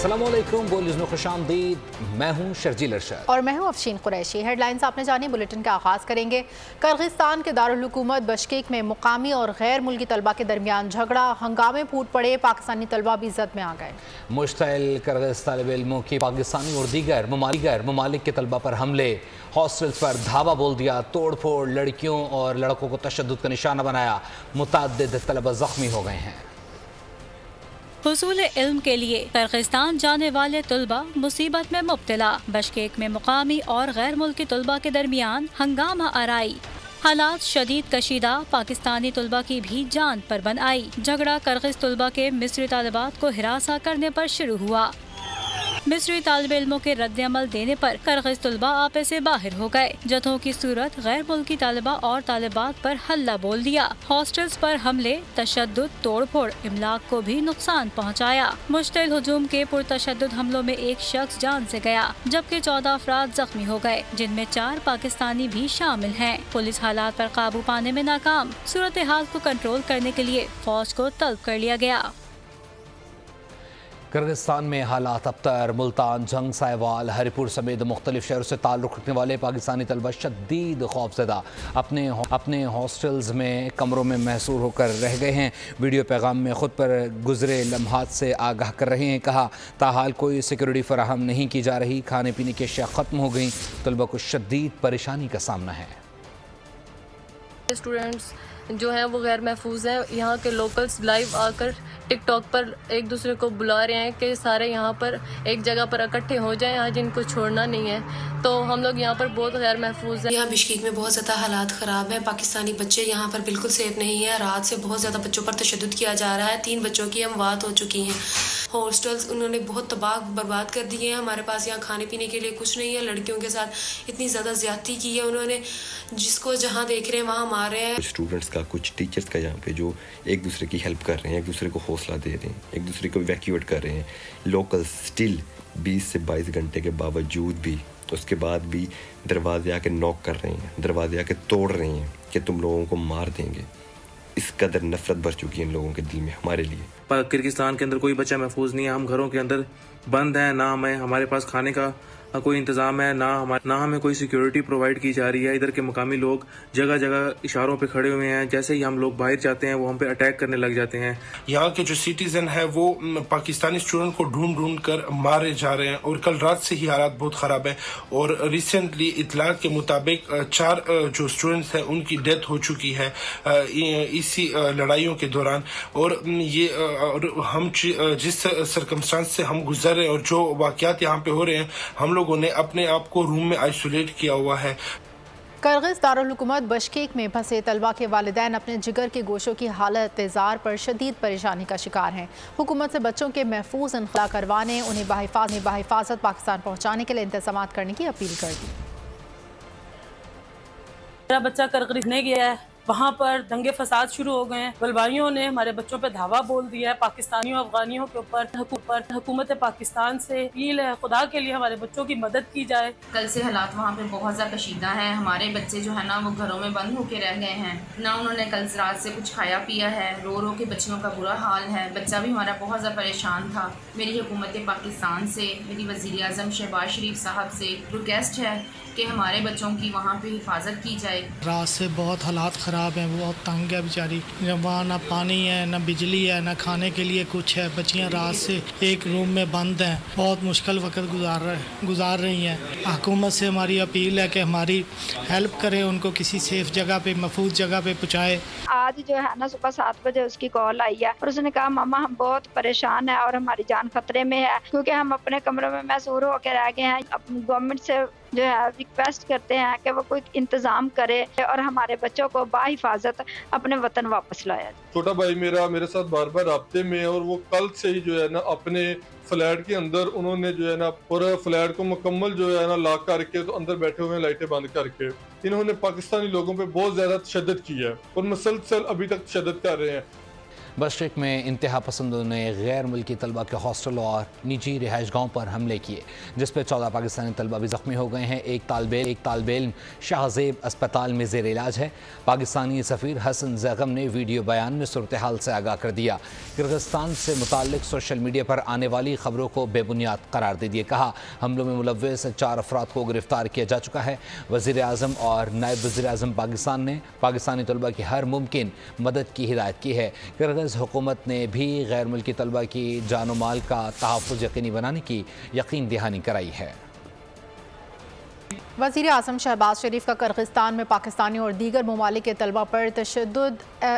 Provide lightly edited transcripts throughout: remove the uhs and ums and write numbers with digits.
अस्सलाम वालेकुम, बोल न्यूज़ में खुशामदीद। मैं हूं शर्जील अरशद और मैं हूं अफशीन कुरैशी। हेडलाइंस आपने जानी, बुलेटिन का आगाज़ करेंगे। किर्गिस्तान के दारुल हुकूमत बिश्केक में मुकामी और गैर मुल्की तलबा के दरमियान झगड़ा, हंगामे फूट पड़े, पाकिस्तानी तलबा भी जद में आ गए। मुश्तइल किर्गिज़ तालिब इल्मों की पाकिस्तानी और दीगर ममालिक के तलबा पर हमले, हॉस्टल्स पर धावा बोल दिया, तोड़ फोड़, लड़कियों और लड़कों को तशद्दुद का निशाना बनाया, मुतअद्दिद तलबा ज़ख्मी हो गए हैं। हुसूल इल्म के लिए किर्गिस्तान जाने वाले तलबा मुसीबत में मुब्तला, बिश्केक में मुकामी और गैर मुल्की तलबा के दरमियान हंगामा आराई, हालात शदीद कशीदा, पाकिस्तानी तलबा की भी जान पर बन आई। झगड़ा किर्गिज़ तलबा के मिस्री तालिबात को हिरासा करने पर शुरू हुआ। मिस्री तालिब इल्मों के रद्द-ए-अमल देने पर किर्गिज़ तलबा आपे से बाहर हो गए। जत्थों की सूरत गैर मुल्की तालिबा और तालिबात पर हल्ला बोल दिया, हॉस्टल्स पर हमले, तशद्दुद, तोड़ फोड़, इमलाक को भी नुकसान पहुँचाया। मुश्तइल हुजूम के पुरतशद्दुद हमलों में एक शख्स जान से गया, जबकि 14 अफराद जख्मी हो गए, जिनमें 4 पाकिस्तानी भी शामिल हैं। पुलिस हालात पर काबू पाने में नाकाम, सूरत हाल को कंट्रोल करने के लिए फौज को तलब कर लिया गया। किर्गिस्तान में हालात अबतर, मुल्तान, जंग, साहिवाल, हरिपुर समेत मुख्तलिफ शहरों से ताल्लुक़ रखने वाले पाकिस्तानी तलबा शदीद खौफज़दा अपने हॉस्टल्स में कमरों में महसूर होकर रह गए हैं। वीडियो पैगाम में ख़ुद पर गुजरे लम्हात से आगाह कर रहे हैं। कहा, ताहाल कोई सिक्योरिटी फराहम नहीं की जा रही, खाने पीने की अशिया ख़त्म हो गई, तलबा को शदीद परेशानी का सामना है। स्टूडेंट्स जो हैं वो गैर महफूज हैं। यहाँ के लोकल्स लाइव आकर टिकटॉक पर एक दूसरे को बुला रहे हैं कि सारे यहाँ पर एक जगह पर इकट्ठे हो जाएं, यहाँ जिनको छोड़ना नहीं है। तो हम लोग यहाँ पर बहुत गैर महफूज हैं। यहाँ बिश्केक में बहुत ज़्यादा हालात ख़राब हैं। पाकिस्तानी बच्चे यहाँ पर बिल्कुल सेफ नहीं है। रात से बहुत ज़्यादा बच्चों पर तशद्दुद किया जा रहा है। 3 बच्चों की अमवात हो चुकी हैं। हॉस्टल्स उन्होंने बहुत तबाह बर्बाद कर दिए हैं। हमारे पास यहाँ खाने पीने के लिए कुछ नहीं है। लड़कियों के साथ इतनी ज़्यादा ज़्यादती की है उन्होंने, जिसको जहाँ देख रहे हैं वहाँ मार रहे हैं। स्टूडेंट्स का, कुछ टीचर्स का यहाँ पे जो एक दूसरे की हेल्प कर रहे हैं, एक दूसरे को हौसला दे रहे हैं, एक दूसरे को इवैक्यूएट कर रहे हैं। लोकल स्टिल 20 से 22 घंटे के बावजूद भी, उसके बाद भी दरवाजे आके नॉक कर रहे हैं, दरवाजे आके तोड़ रहे हैं कि तुम लोगों को मार देंगे। इस कदर नफरत भर चुकी है इन लोगों के दिल में हमारे लिए। किर्गिस्तान के अंदर कोई बच्चा महफूज नहीं है। हम घरों के अंदर बंद हैं, ना हमारे पास खाने का कोई इंतज़ाम है, ना हमें कोई सिक्योरिटी प्रोवाइड की जा रही है। इधर के मुकामी लोग जगह जगह इशारों पे खड़े हुए हैं, जैसे ही हम लोग बाहर जाते हैं वो हम पे अटैक करने लग जाते हैं। यहाँ के जो सिटीजन है वो पाकिस्तानी स्टूडेंट को ढूंढ कर मारे जा रहे हैं और कल रात से ही हालात बहुत ख़राब है। और रिसेंटली इतलात के मुताबिक 4 जो स्टूडेंट्स हैं उनकी डेथ हो चुकी है इसी लड़ाइयों के दौरान। और ये हम जिस सरकमस्टांस से हम गुजर रहे हैं और जो वाक़यात यहाँ पे हो रहे हैं, हम लोगों ने अपने आप को रूम में आइसोलेट किया हुआ है। किर्गिज़ दारुल हुकूमत बिश्केक में फंसे तलबा के वालिदैन अपने जिगर के गोशों की हालत तेज़ार पर शदीद परेशानी का शिकार हैं। हुकूमत से बच्चों के महफूज इनखला करवाने, उन्हें बाहिफाजत पाकिस्तान पहुँचाने के लिए इंतजाम करने की अपील कर दी। मेरा बच्चा किर्गिज़ नहीं गया है, वहाँ पर दंगे फसाद शुरू हो गए हैं। बलवाइयों ने हमारे बच्चों पे धावा बोल दिया है, पाकिस्तानियों अफगानियों के ऊपर। हुकूमत पाकिस्तान से अपील है, खुदा के लिए हमारे बच्चों की मदद की जाए। कल से हालात वहाँ पे बहुत ज़्यादा कशीदा है। हमारे बच्चे जो है ना वो घरों में बंद होके रह गए हैं, ना उन्होंने कल रात से कुछ खाया पिया है। रो रो के बच्चियों का बुरा हाल है। बच्चा भी हमारा बहुत ज़्यादा परेशान था। मेरी हुकूमत पाकिस्तान से, मेरी वज़ीर आज़म शहबाज शरीफ साहब से रिक्वेस्ट है कि हमारे बच्चों की वहाँ पे हिफाजत की जाए। रात से बहुत हालात ख़राब हैं, बहुत तंग है बेचारी। वहाँ ना पानी है, ना बिजली है, ना खाने के लिए कुछ है। बच्चियाँ रात से एक रूम में बंद हैं, बहुत मुश्किल वक्त गुजार रही हैं। हुकूमत से हमारी अपील है कि हमारी हेल्प करें, उनको किसी सेफ जगह पे, महफूज जगह पे पहुँचाए। आज जो है ना सुबह 7 बजे उसकी कॉल आई है और उसने कहा, मामा हम बहुत परेशान है और हमारी जान खतरे में है, क्योंकि हम अपने कमरों में महसूर होकर रह गए हैं। अपनी गवर्नमेंट से जो है रिक्वेस्ट करते हैं कि वो कोई इंतजाम करे और हमारे बच्चों को बाहिफाजत अपने वतन वापस लाया। छोटा भाई मेरे साथ बार बार राब्ते में है और वो कल से ही जो है ना अपने फ्लैट के अंदर उन्होंने जो है ना पूरा फ्लैट को मुकम्मल जो है ना लॉक करके तो अंदर बैठे हुए हैं, लाइटें बंद करके। इन्होंने पाकिस्तानी लोगों पे बहुत ज्यादा तशद्दुद किया है और मुसलसल अभी तक तशद्दुद कर रहे हैं। बशरीक में इंतहा पसंदों ने गैर मुल्की तलबा के हॉस्टल और निजी रिहाइश गाहों पर हमले किए, जिस पर 14 पाकिस्तानी तलबा भी जख्मी हो गए हैं। एक तालिब इल्म शाहजेब अस्पताल में ज़ेर इलाज है। पाकिस्तानी सफ़ीर हसन ज़ैगम ने वीडियो बयान में सूरत हाल से आगाह कर दिया। किर्गिस्तान से मुताल्लिक सोशल मीडिया पर आने वाली खबरों को बेबुनियाद करार दे दिए। कहा, हमलों में मुलव्वस 4 अफराद को गिरफ्तार किया जा चुका है। वज़ीर आज़म और नायब वज़ीर आज़म पाकिस्तान ने पाकिस्तानी तलबा की हर मुमकिन मदद की हिदायत की है। किर्गिज़ हुकूमत ने भी गैर मुल्की तलबा की जान माल का तहफ़्फ़ुज़ यकीनी बनाने की यकीन दहानी कराई है। वज़ीर आज़म शहबाज शरीफ का किर्गिस्तान में पाकिस्तानी और दीगर ममालिक के तलबा पर तशद्दुद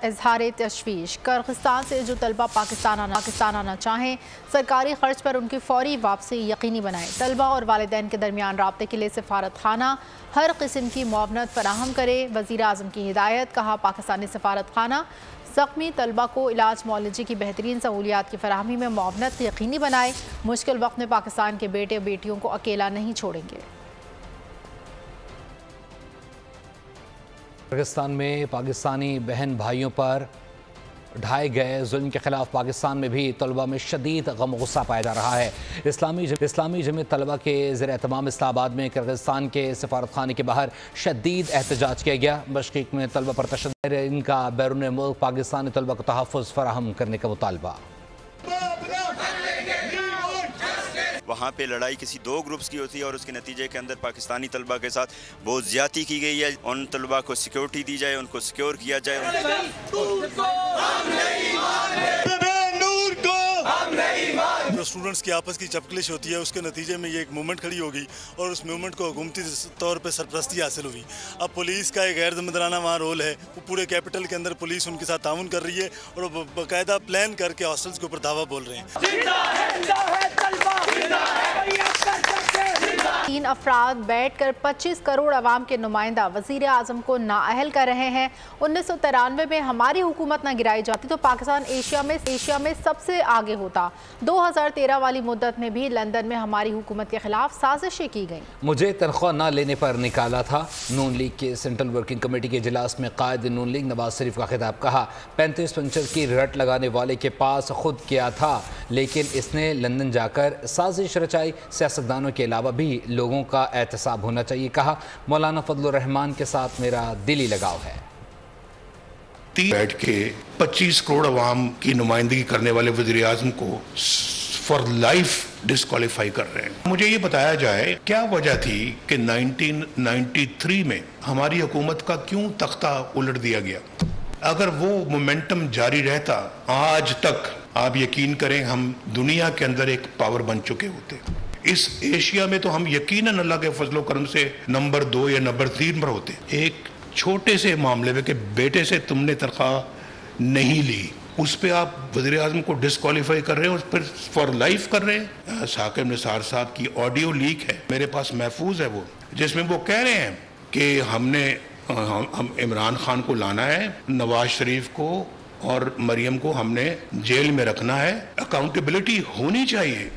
इज़हार तशवीश। किर्गिस्तान से जो तलबा पाकिस्तान आना चाहें, सरकारी ख़र्च पर उनकी फ़ौरी वापसी यकीनी बनाएं। तलबा और वालिदैन के दरमियान राब्ते के लिए सफारत खाना हर किस्म की मुआवनत फराहम करे। वज़ीर आज़म की हिदायत। कहा, पाकिस्तानी सफारत खाना ज़ख्मी तलबा को इलाज मुआलजे की बेहतरीन सहूलियात की फराहमी में मुआवनत यकीनी बनाए। मुश्किल वक्त में पाकिस्तान के बेटे बेटियों को अकेला नहीं छोड़ेंगे। पाकिस्तान में पाकिस्तानी बहन भाइयों पर ढाए गए जुल्म के खिलाफ पाकिस्तान में भी तलबा में शदीद गम गुस्सा पाया जा रहा है। इस्लामी जमीयत तलबा के ज़ेर एहतमाम इस्लामाबाद में किर्गिस्तान के सफारत खाने के बाहर शदीद एहतजाज किया गया। बशकीक में तलबा पर तशद्दुद, इनका बैरून मुल्क पाकिस्तानी तलबा को तहफ़्फ़ुज़ फराहम करने का मुतालबा। वहाँ पे लड़ाई किसी 2 ग्रुप्स की होती है और उसके नतीजे के अंदर पाकिस्तानी तलबा के साथ बहुत ज़्यादती की गई है। उन तलबा को सिक्योरिटी दी जाए, उनको सिक्योर किया जाए। जो स्टूडेंट्स की आपस की चपकलिश होती है, उसके नतीजे में ये एक मूवमेंट खड़ी हो गई और उस मूवमेंट को हुकूमती तौर पे सरपरस्ती हासिल हुई। अब पुलिस का एक गैर ज़िम्मेदाराना वहाँ रोल है। वो पूरे कैपिटल के अंदर पुलिस उनके साथ ताउन कर रही है और बाकायदा प्लान करके हॉस्टल्स के ऊपर धावा बोल रहे हैं। 3 अफराद बैठकर 25 करोड़ अवाम के नुमाइंदा वज़ीर आज़म को नाअहल कर रहे हैं। 1993 में हमारी हुकूमत न गिराई जाती तो पाकिस्तान एशिया में सबसे आगे होता। 2013 वाली मुद्दत में भी लंदन में हमारी हुकूमत के खिलाफ साजिशें की गई। मुझे तनख्वाह न लेने पर निकाला था। नून लीग के सेंट्रल वर्किंग कमेटी के इजलास में कायद नून लीग नवाज शरीफ का खिताब। कहा, 35 पंचर की रट लगाने वाले के पास खुद किया था, लेकिन इसने लंदन जाकर साजिश रचाई। सियासतदानों के अलावा भी लोगों का एहतसाब होना चाहिए। कहा, मौलाना फजलुर रहमान के साथ मेरा दिली लगाव है। बैठ के 25 करोड़ अवाम की नुमाइंदगी करने वाले वज़ीर आज़म को फॉर लाइफ डिस्क्वालीफाई कर रहे हैं। मुझे ये बताया जाए क्या वजह थी कि 1993 में हमारी हुकूमत का क्यों तख्ता उलट दिया गया। अगर वो मोमेंटम जारी रहता, आज तक आप यकीन करें हम दुनिया के अंदर एक पावर बन चुके होते। इस एशिया में तो हम यकीनन अल्लाह के फजलो करम से नंबर 2 या नंबर 3 पर होते। एक छोटे से मामले में कि बेटे से तुमने तनख्वाह नहीं ली, उस पे आप वज़ीर आज़म को डिस्क्वालीफाई कर रहे हैं, उस पर फॉर लाइफ कर रहे हैं। साकिब निसार साहब की ऑडियो लीक है, मेरे पास महफूज है वो, जिसमें वो कह रहे हैं कि हम इमरान खान को लाना है, नवाज शरीफ को और मरियम को हमने जेल में रखना है। अकाउंटेबिलिटी होनी चाहिए,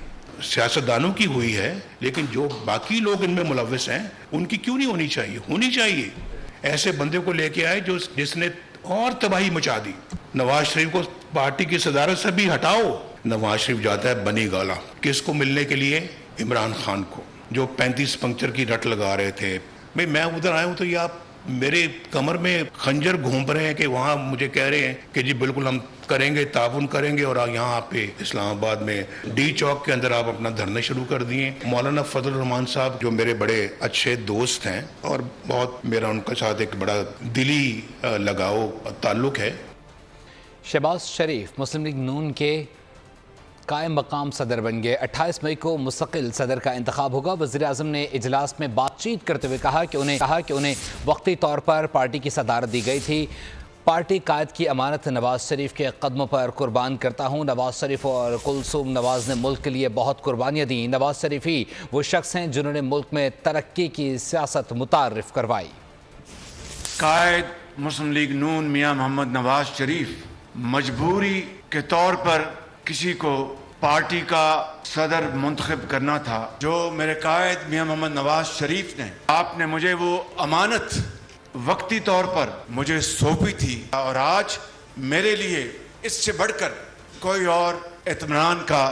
सियासतदानों की हुई है, लेकिन जो बाकी लोग इनमें मुलव्वस हैं उनकी क्यों नहीं होनी चाहिए? होनी चाहिए। ऐसे बंदे को लेके आए जिसने और तबाही मचा दी। नवाज शरीफ को पार्टी की सदारत से भी हटाओ। नवाज शरीफ जाता है बनी गाला, किसको मिलने के लिए? इमरान खान को, जो 35 पंक्चर की रट लगा रहे थे। भाई मैं उधर आया हूँ तो ये आप मेरे कमर में खंजर घूम रहे हैं कि वहाँ मुझे कह रहे हैं कि जी बिल्कुल हम करेंगे, ताउन करेंगे, और यहाँ पे इस्लामाबाद में डी चौक के अंदर आप अपना धरने शुरू कर दिए। मौलाना फजल रहमान साहब जो मेरे बड़े अच्छे दोस्त हैं और बहुत मेरा उनके साथ एक बड़ा दिली लगाव ताल्लुक है। शहबाज शरीफ मुस्लिम लीग नून के कायम मकाम सदर बन गए। 28 मई को मुस्तकिल सदर का इंतखाब होगा। वज़ीर आज़म ने इजलास में बातचीत करते हुए कहा कि उन्हें वक्ती तौर पर पार्टी की सदारत दी गई थी। पार्टी कायद की अमानत नवाज शरीफ के कदमों पर कुर्बान करता हूँ। नवाज शरीफ और कुलसूम नवाज ने मुल्क के लिए बहुत कुर्बानियाँ दी। नवाज शरीफ ही वो शख्स हैं जिन्होंने मुल्क में तरक्की की सियासत मुतारिफ करवाई। कायद मुस्लिम लीग नून मियाँ मोहम्मद नवाज शरीफ मजबूरी के तौर पर किसी को पार्टी का सदर मुंतखब करना था। जो मेरे कायद मियाँ मोहम्मद नवाज शरीफ ने, आपने मुझे वो अमानत वक्ती तौर पर मुझे सौंपी थी और आज मेरे लिए इससे बढ़कर कोई और इत्मीनान का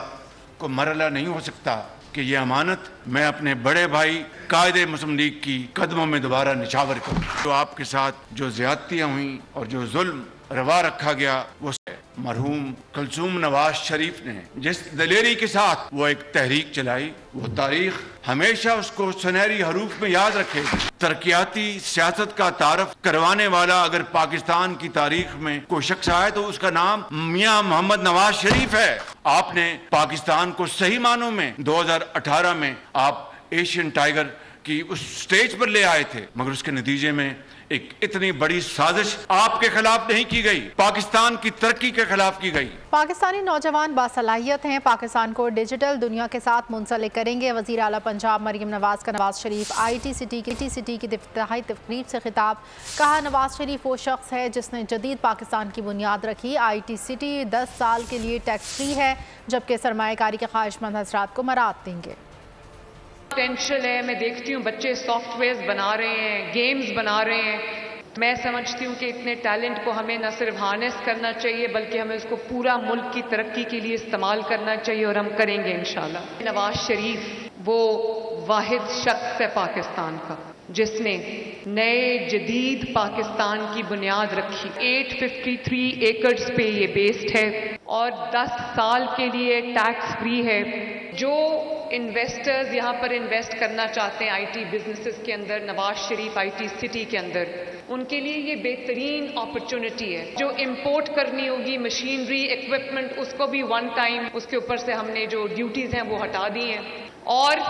कोई मरहला नहीं हो सकता कि ये अमानत मैं अपने बड़े भाई कायदे मुस्लिम लीग की कदमों में दोबारा निछावर करूँ। जो आपके साथ जो ज़्यादतियाँ हुई और जो जुल्म रवा रखा गया, वो मरहूम कुलसूम नवाज शरीफ ने जिस दलेरी के साथ वो एक तहरीक चलाई, वो तारीख हमेशा उसको सुनहरी हरूफ में याद रखेगी। तरक्याती सियासत का तारफ करवाने वाला अगर पाकिस्तान की तारीख में कोई शख्स आए तो उसका नाम मियां मोहम्मद नवाज शरीफ है। आपने पाकिस्तान को सही मानों में 2018 में आप एशियन टाइगर की उस स्टेज पर ले आए थे, मगर उसके नतीजे में एक इतनी बड़ी साजिश आपके खिलाफ नहीं की गई, पाकिस्तान की तरक्की के खिलाफ की गई। पाकिस्तानी नौजवान बासलाहियत हैं, पाकिस्तान को डिजिटल दुनिया के साथ मुंसलिक करेंगे। वज़ीर आला पंजाब मरियम नवाज का नवाज शरीफ IT सिटी की इफ्तिताही तकरीब से खिताब। कहा, नवाज शरीफ वो शख्स है जिसने जदीद पाकिस्तान की बुनियाद रखी। IT सिटी 10 साल के लिए टैक्स फ्री है, जबकि सरमायाकारी के ख्वाहिशमंद हज़रात को मराद देंगे। पोटेंशियल है, मैं देखती हूँ बच्चे सॉफ्टवेयर बना रहे हैं, गेम्स बना रहे हैं। मैं समझती हूँ कि इतने टैलेंट को हमें न सिर्फ हार्नेस करना चाहिए बल्कि हमें उसको पूरा मुल्क की तरक्की के लिए इस्तेमाल करना चाहिए, और हम करेंगे इंशाल्लाह। नवाज शरीफ वो वाहिद शख्स है पाकिस्तान का जिसने नए जदीद पाकिस्तान की बुनियाद रखी। 853 एकड़्स पे ये बेस्ड है और 10 साल के लिए टैक्स फ्री है। जो इन्वेस्टर्स यहाँ पर इन्वेस्ट करना चाहते हैं IT बिजनेसेस के अंदर, नवाज शरीफ IT सिटी के अंदर, उनके लिए ये बेहतरीन अपॉर्चुनिटी है। जो इंपोर्ट करनी होगी मशीनरी इक्विपमेंट, उसको भी वन टाइम उसके ऊपर से हमने जो ड्यूटीज़ हैं वो हटा दी हैं। और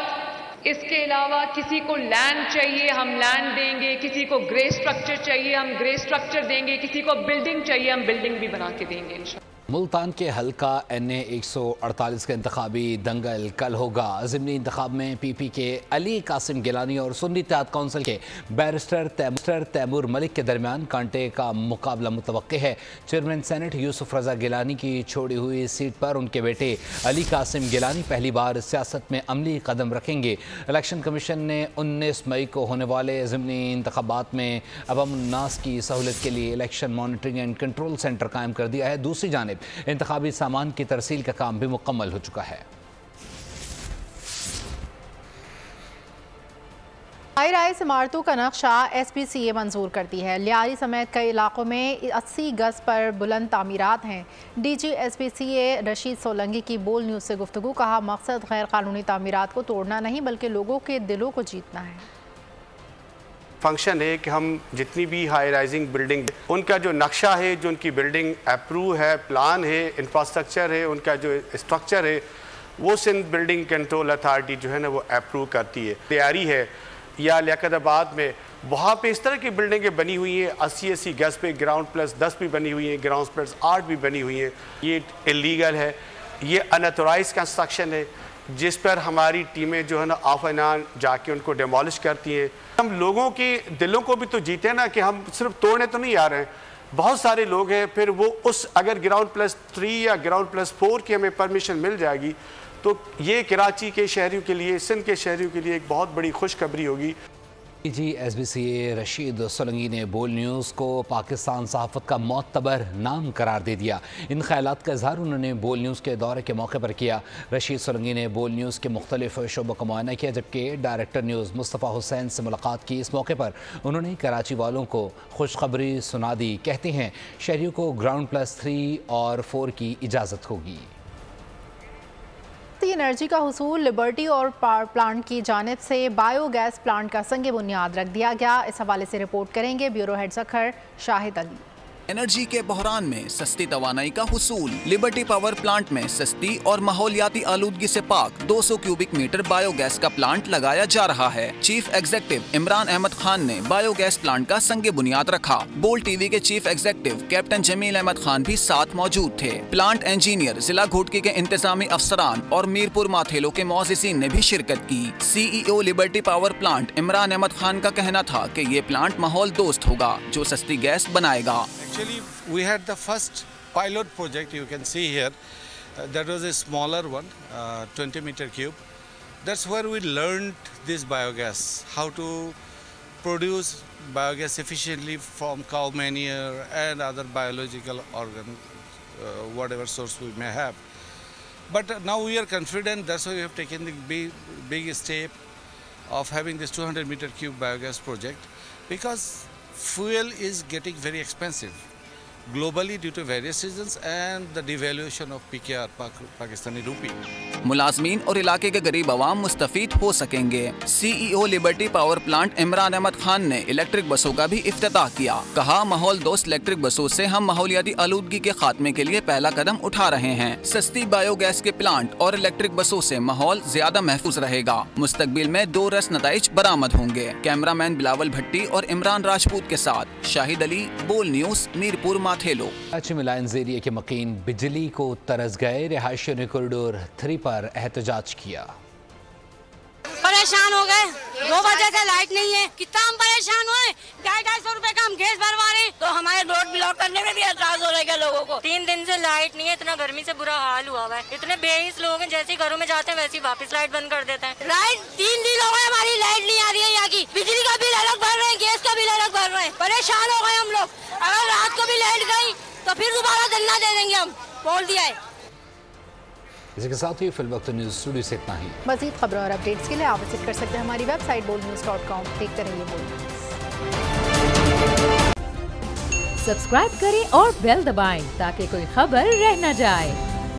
इसके अलावा किसी को लैंड चाहिए हम लैंड देंगे, किसी को ग्रे स्ट्रक्चर चाहिए हम ग्रे स्ट्रक्चर देंगे, किसी को बिल्डिंग चाहिए हम बिल्डिंग भी बना के देंगे इंशाल्लाह। मुल्तान के हल्का NA 148 का इंतखाबी दंगल कल होगा। ज़िमनी इंतखाब में PP के अली कासिम गिलानी और सुन्नी इत्तेहाद काउंसिल के बैरिस्टर तैमूर मलिक के दरमियान कांटे का मुकाबला मुतवक्के है। चेयरमैन सेनेट यूसुफ रजा गिलानी की छोड़ी हुई सीट पर उनके बेटे अली कासिम गिलानी पहली बार सियासत में अमली कदम रखेंगे। इलेक्शन कमीशन ने 19 मई को होने वाले ज़िमनी इंतखाबात में अवाम-उन्नास की सहूलत के लिए election monitoring and control centre कायम कर दिया है। दूसरी जानिब इंतखाबी सामान की तरसील का काम भी मुकम्मल हो चुका है। हाई राइज इमारतों का नक्शा SPCA मंजूर करती है। लियारी समेत कई इलाकों में 80 गज पर बुलंद तामीरात हैं। DG SPCA रशीद सोलंगी की बोल न्यूज़ से गुफ्तगू। कहा, मकसद गैर कानूनी तामीरात को तोड़ना नहीं बल्कि लोगों के दिलों को जीतना है। फंक्शन है कि हम जितनी भी हाई राइजिंग बिल्डिंग उनका जो नक्शा है, जो उनकी बिल्डिंग अप्रूव है, प्लान है, इंफ्रास्ट्रक्चर है, उनका जो स्ट्रक्चर है, वो सिंध बिल्डिंग कंट्रोल अथॉरिटी जो है ना वो अप्रूव करती है। तैयारी है या लियाकताबाद में वहाँ पे इस तरह की बिल्डिंगें बनी हुई हैं 80 गज पे, ग्राउंड प्लस 10 भी बनी हुई हैं, ग्राउंड प्लस 8 भी बनी हुई हैं। ये इलीगल है, ये अनऑथोराइज्ड कंस्ट्रक्शन है जिस पर हमारी टीमें जो है ना ऑफ एंड ऑन जाके उनको डेमोलिश करती हैं। हम लोगों के दिलों को भी तो जीते ना, कि हम सिर्फ तोड़ने तो नहीं आ रहे हैं। बहुत सारे लोग हैं, फिर वो उस अगर ग्राउंड प्लस 3 या ग्राउंड प्लस 4 की हमें परमिशन मिल जाएगी तो ये कराची के शहरियों के लिए, सिंध के शहरियों के लिए एक बहुत बड़ी खुशखबरी होगी। DG SPCA रशीद सोलंगी ने बोल न्यूज़ को पाकिस्तान सहाफ़त का मोतबर नाम करार दे दिया। इन ख्यालात का इजहार उन्होंने बोल न्यूज़ के दौरे के मौके पर किया। रशीद सोलंगी ने बोल न्यूज़ के मुख्तलिफ शोबों का मुआयना किया, जबकि डायरेक्टर न्यूज़ मुस्तफ़ा हुसैन से मुलाकात की। इस मौके पर उन्होंने कराची वालों को खुशखबरी सुना दी। कहते हैं शहरियों को ग्राउंड प्लस 3 और 4 की इजाज़त होगी। एनर्जी का हुसूल लिबर्टी और पावर प्लांट की जानिब से बायोगैस प्लांट का संग बुनियाद रख दिया गया। इस हवाले से रिपोर्ट करेंगे bureau head Sukkur Shahid Ali. Energy के बहरान में सस्ती तवानाई का हुसूल। लिबर्टी पावर प्लांट में सस्ती और माहौलियाती आलूदगी से पाक 200 क्यूबिक मीटर बायोगैस का प्लांट लगाया जा रहा है। चीफ एग्जेक्टिव इमरान अहमद खान ने बायोगैस प्लांट का संग बुनियाद रखा। बोल टीवी के chief executive captain Jameel Ahmed Khan भी साथ मौजूद थे। प्लांट इंजीनियर, जिला घोटकी के इंतजामी अफसरान और मीरपुर माथेलो के मुअज़्ज़िज़ीन ने भी शिरकत की। CEO Liberty power plant Imran Ahmed Khan का कहना था कि ये प्लांट माहौल दोस्त होगा जो सस्ती गैस बनाएगा। Actually, we had the first pilot project you can see here. That was a smaller one, 20 meter cube. That's where we learned this biogas, how to produce biogas efficiently from cow manure and other biological whatever source we may have. But now we are confident, that's why we have taken the big step of having this 200-meter cube biogas project, because fuel is getting very expensive globally due to various reasons and the devaluation of PKR, Pakistani rupee. मुलाजमीन और इलाके के गरीब आवाम मुस्तफीद हो सकेंगे। CEO Liberty power plant Imran Ahmed Khan ने electric बसों का भी इफ्तिताह किया। कहा, माहौल दोस्त इलेक्ट्रिक बसों से हम माहौलियाती आलूदगी के खात्मे के लिए पहला कदम उठा रहे हैं। सस्ती बायोगैस के प्लांट और इलेक्ट्रिक बसों से माहौल ज्यादा महफूज रहेगा। मुस्तकबिल में 2 रस नताइज बरामद होंगे। कैमरामैन बिलावल भट्टी और इमरान राजपूत के साथ शाहिद अली, बोल न्यूज, मीरपुर माथेलो। कराची में लाइन एरिया के मकीन बिजली को तरस गए। रिहायशियों ने कॉरिडोर 3 पर एहतजाज किया। परेशान हो गए, 2 बजे से लाइट नहीं है, कितना हम परेशान हुए। 250 रुपए का हम गैस भरवा रहे हैं, तो हमारे रोड ब्लॉक करने में भी एतराज हो रहा है लोगों को। 3 दिन से लाइट नहीं है, इतना गर्मी से बुरा हाल हुआ है। इतने बेहिस लोग हैं, जैसे घरों में जाते हैं वैसे ही वापस लाइट बंद कर देते हैं। लाइट 3 दिन हो गए हमारी लाइट नहीं आ रही है। यहाँ की बिजली का बिल अलग भर रहे हैं, गैस का बिल अलग भर रहे हैं। परेशान हो गए हम लोग। अगर रात को भी लाइट गई तो फिर दोबारा धरना दे देंगे, हम बोल दिया है। इसी के साथ ही फिल वक्त न्यूज़ स्टूडियो से इतना ही। मज़ीद खबरों और अपडेट्स के लिए आप विजिट कर सकते हैं हमारी वेबसाइट bolnews.com। देखते रहिए बोल न्यूज़। सब्सक्राइब करें और बेल दबाएं ताकि कोई खबर रह न जाए।